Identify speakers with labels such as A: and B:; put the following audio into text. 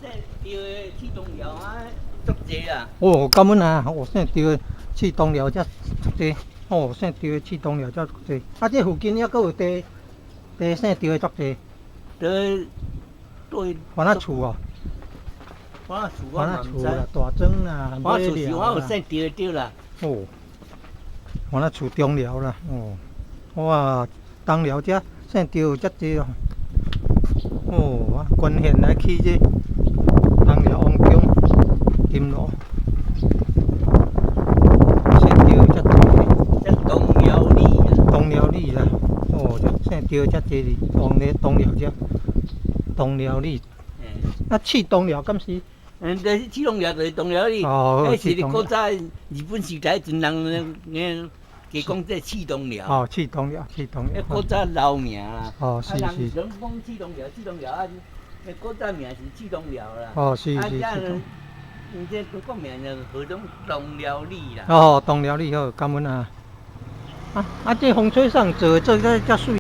A: 钓的气动疗啊，足济啊。
B: 哦，感恩啊！哦，现钓的气动疗才足济。哦，现钓的气动疗才足济。啊，这附近还佫有现钓的足济。
A: 对。
B: 番仔厝哦。
A: 番
B: 仔厝啦，大庄啦，
A: 番仔厝是我有现钓的钓啦。
B: 哦。番仔厝中寮啦，哦。哇，东寮遮现钓有遮济哦。哦，关县来去这东寮王宫金路，现钓遮济。
A: 这东寮里啊。
B: 东寮里啦，哦，这现钓遮济哩，东寮遮，东寮里。啊，去东寮敢是？
A: 就是去东寮就是东寮里。
B: 哦，
A: 迄是古早日本时代阵人加讲这气动寮。
B: 哦，气动寮。
A: 迄古早老名啦。
B: 哦，是。人
A: 讲气动寮啊，迄古早名是气动寮啦。
B: 哦，是。
A: 这国名就何种东寮里啦。
B: 哦，东寮里好，感恩啊。这风吹上做这个才水。